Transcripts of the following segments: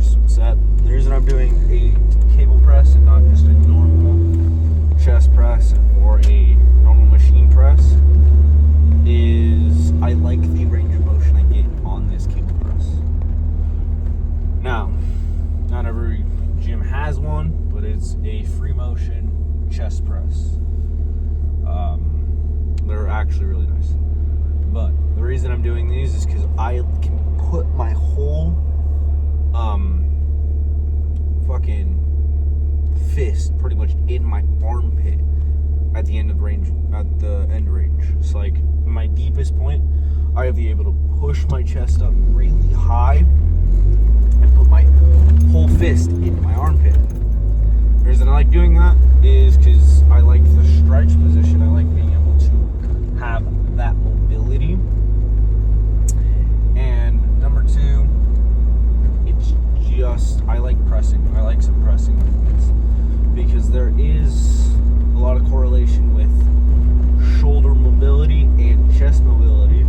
first set. The reason I'm doing a cable press and not just a normal chest press or a normal machine press is I like the range of motion I get on this cable press. Now, not every gym has one, but it's a free motion chest press. They're actually really nice. But the reason I'm doing these is because I can put my whole fucking fist pretty much in my armpit at the end of range, at the end range. It's like my deepest point, I have to be able to push my chest up really high and put my whole fist into my armpit. The reason I like doing that is because I like the stretch position. I like being able to have that mobility. And number two, it's just, I like pressing. I like some pressing movements because there is a lot of correlation with shoulder mobility and chest mobility,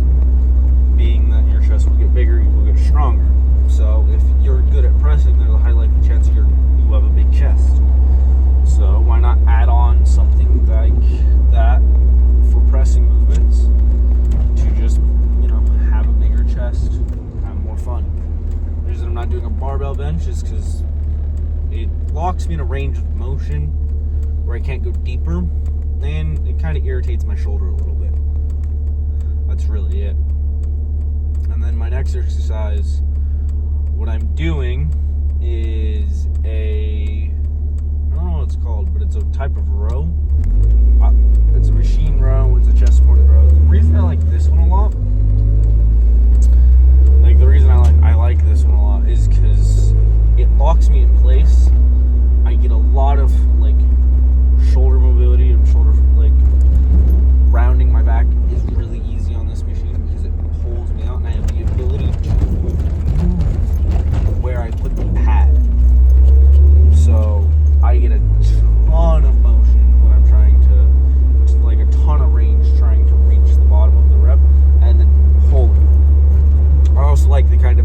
being that your chest will get bigger, you will get stronger. So if you're good at pressing, there's a high likely chance you have a big chest. So why not add on something like that for pressing movements to just, have a bigger chest, have more fun. The reason I'm not doing a barbell bench is because it locks me in a range of motion where I can't go deeper, and it kind of irritates my shoulder a little bit. That's really it. And then my next exercise, what I'm doing is I don't know what it's called, but it's a type of row. It's a machine row, it's a chest supported row. The reason I like this one a lot, the reason I like this one a lot is because it locks me in place. I get a lot of shoulder mobility and shoulder rounding my back is really easy on this machine because it pulls me out and I have the ability to move where I put the pad. So I get a ton of motion when I'm trying to a ton of range trying to reach the bottom of the rep and then pull it. I also like the kind of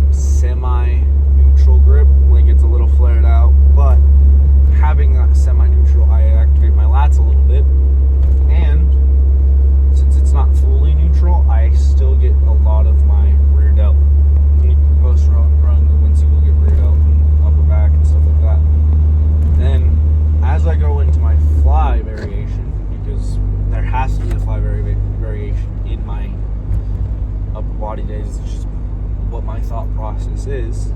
semi-neutral grip, it's a little flared out, but having that semi-neutral, I activate my lats a little bit, and since it's not fully neutral, I still get a lot of my rear delt. Most run movements, you will get rear delt and upper back and stuff like that. Then, as I go into my fly variation, because there has to be a fly variation in my upper body days, it's just what my thought process is.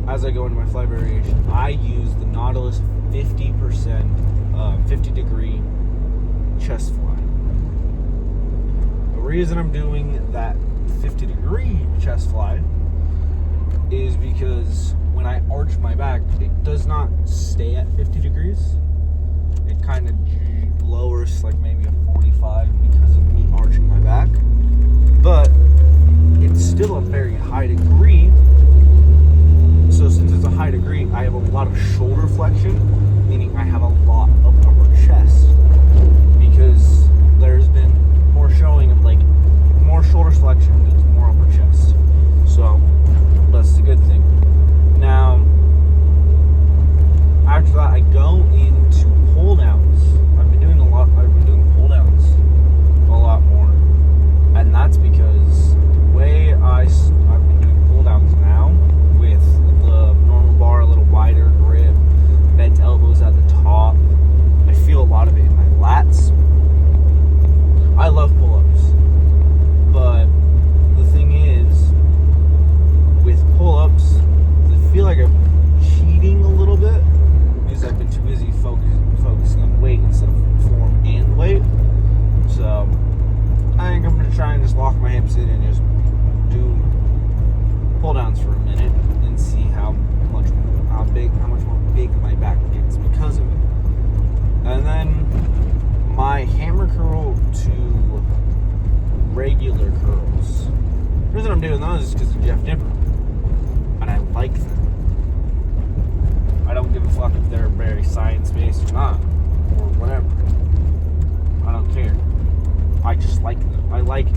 As I go into my fly variation, I use the Nautilus 50 degree chest fly. The reason I'm doing that 50 degree chest fly is because when I arch my back, it does not stay at 50 degrees. It kind of lowers maybe a 45 because of me arching my back. But it's still a very high degree. So since it's a high degree, I have a lot of shoulder flexion, meaning I have a lot of upper chest. Because there's been more showing of more shoulder flexion means more upper chest. So that's a good thing. Now, after that, I go into pull downs. I've been doing pull downs a lot more. And that's because the way I've been doing pull downs now, with the normal bar, a little wider grip, bent elbows at the top, I feel a lot of it in my lats. I love pull-ups, but the thing is, with pull-ups, I feel like I'm cheating a little bit because I've been too busy focusing on weight instead of form and weight. So I think I'm going to try and just lock my hips in and just do pull downs for a minute and see how much more big my back gets because of it. And then my hammer curl to regular curls. The reason I'm doing those is because of Jeff Dipper, and I like them. I don't give a fuck if they're very science-based or not, or whatever. I don't care. I just like them. I like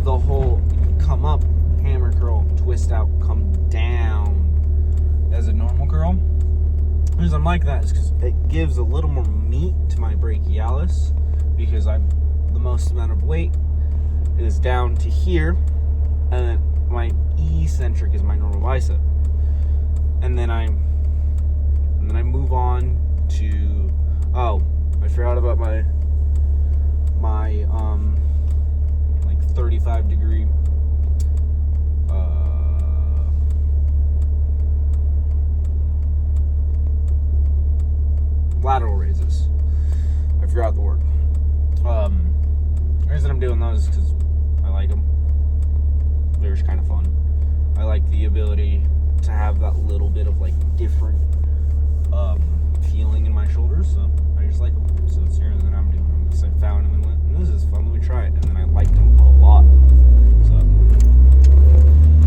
the whole come up hammer curl, twist out, come down as a normal curl. The reason I'm like that is because it gives a little more meat to my brachialis, because the most amount of weight is down to here, and then my eccentric is my normal bicep, and then I move on to, I forgot about my like 35 degree lateral raises. I forgot the word. The reason I'm doing those is because I like them. They're just kind of fun. I like the ability to have that little bit of like different feeling in my shoulders, so I just like them. So it's here that I'm doing them because I found them and went, this is fun, let me try it, and then I liked them a lot. So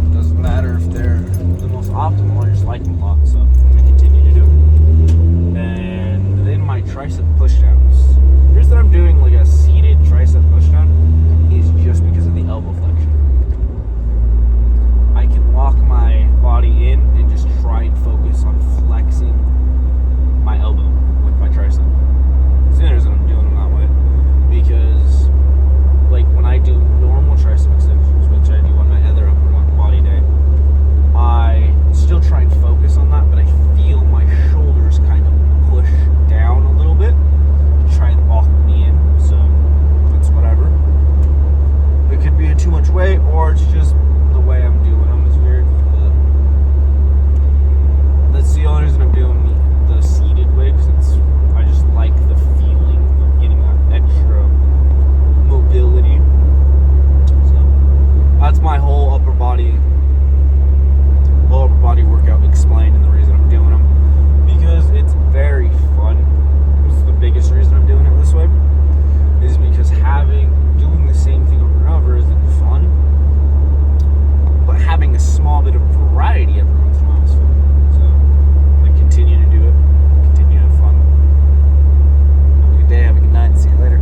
it doesn't matter if they're the most optimal, I just like them a lot, so I'm going to continue to do them. And then my tricep pushdowns. Here's that I'm doing like a seated tricep pushdown is just because of the elbow flexion. I can lock my body in and just try and focus on flexing my elbow with my tricep. So the reason I'm doing them that way, because like when I do normal tricep extensions, which I do on my other upper body day, I still try and focus on that, but I feel my shoulders kind of push down a little bit to try and lock me in. So it's whatever. It could be too much weight, or it's just the way I'm doing them is weird. But that's the only reason I'm doing the seated way, because I just like the feeling of getting that extra mobility. So that's my whole upper body workout explained, and the reason I'm doing them, because it's very fun. This is the biggest reason I'm doing it this way, is because doing the same thing over and over isn't fun, but having a small bit of variety every once in a while is fun. So I continue to do it, continue to have fun. Have a good day, have a good night, and see you later.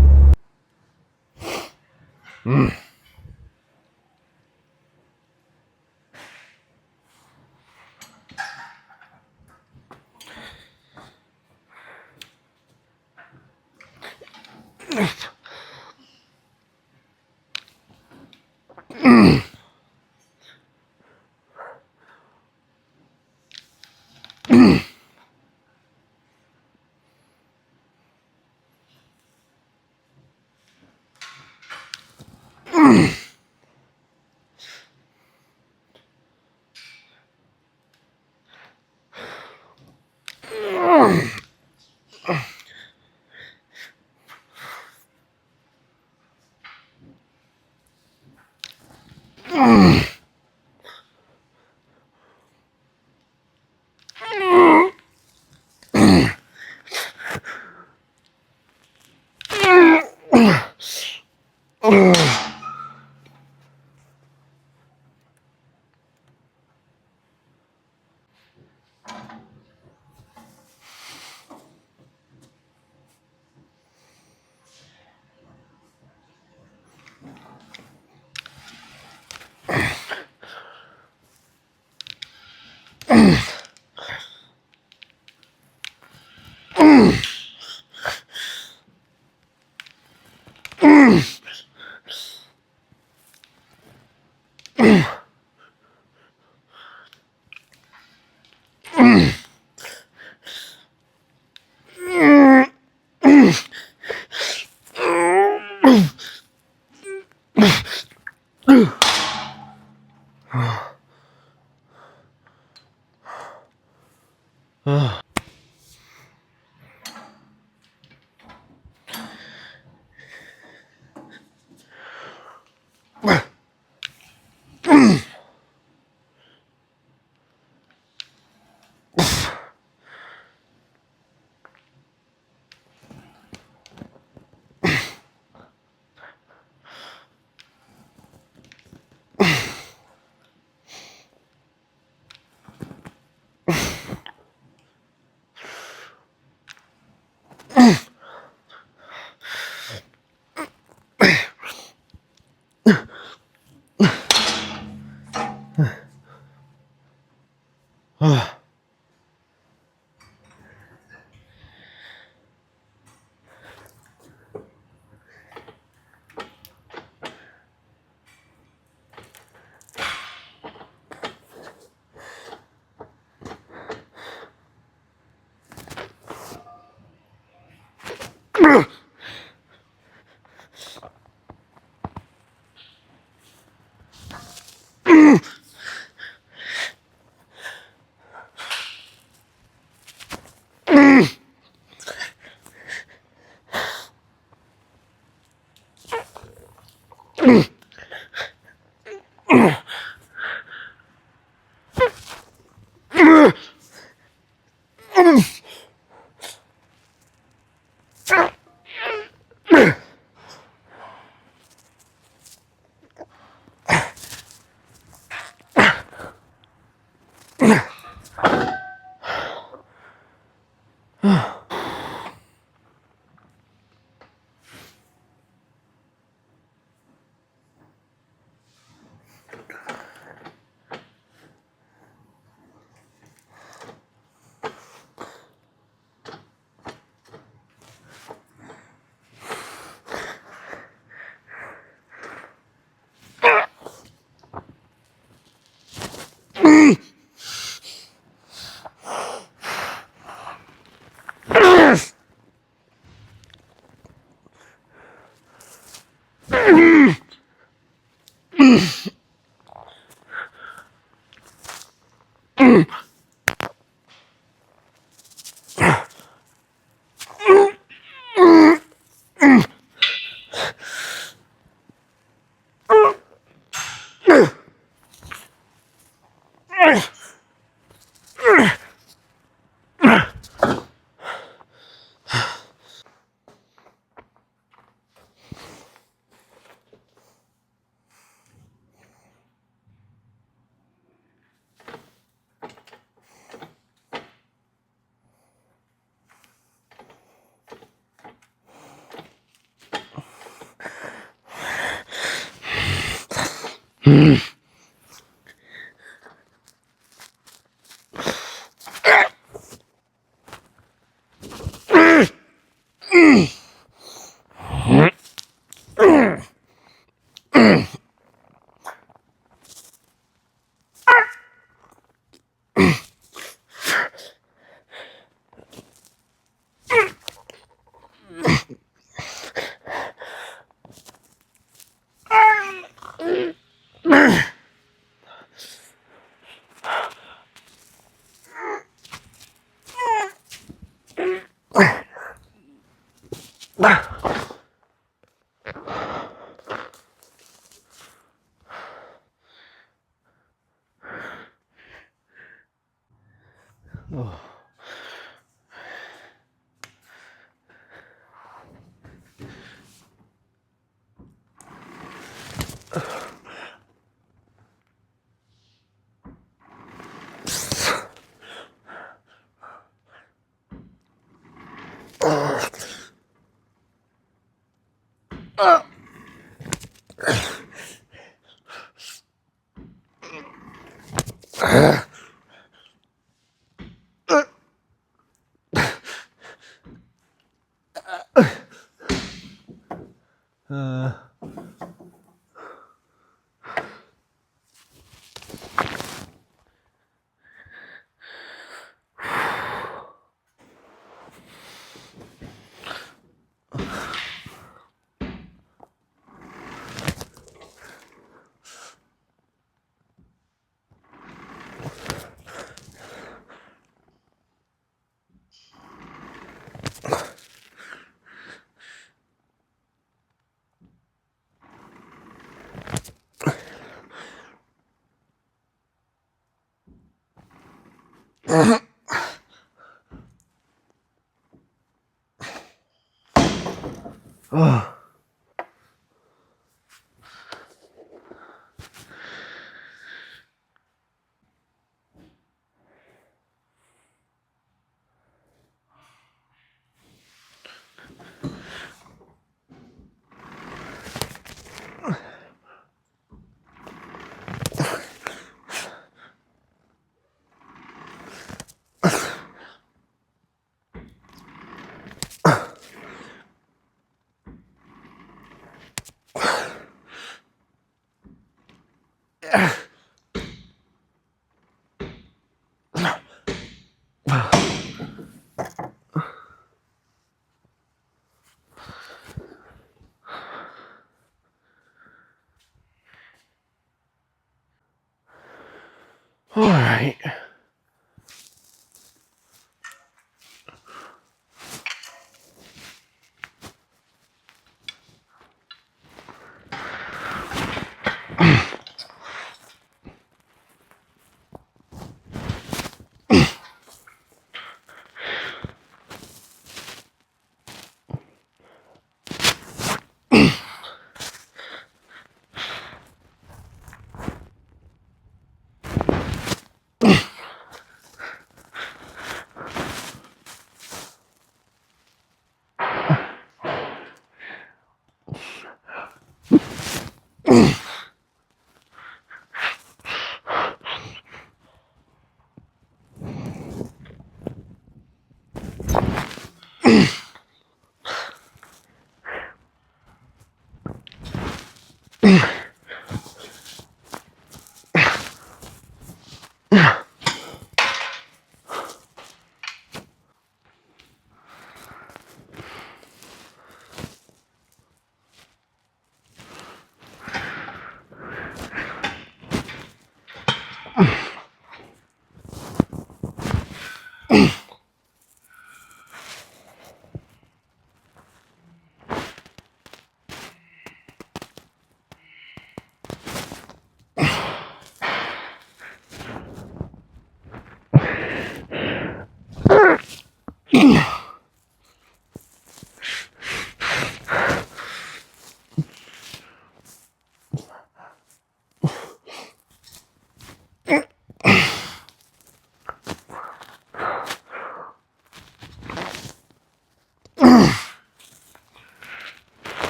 right.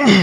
Or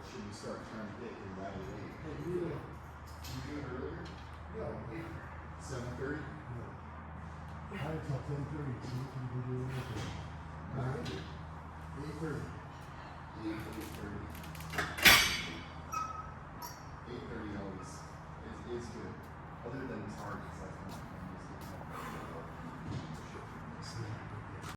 should we start trying to get you right away? You do it earlier? No. 7:30? I had till 10:30, so you can do anything. 8:30. 8:30. 8:30.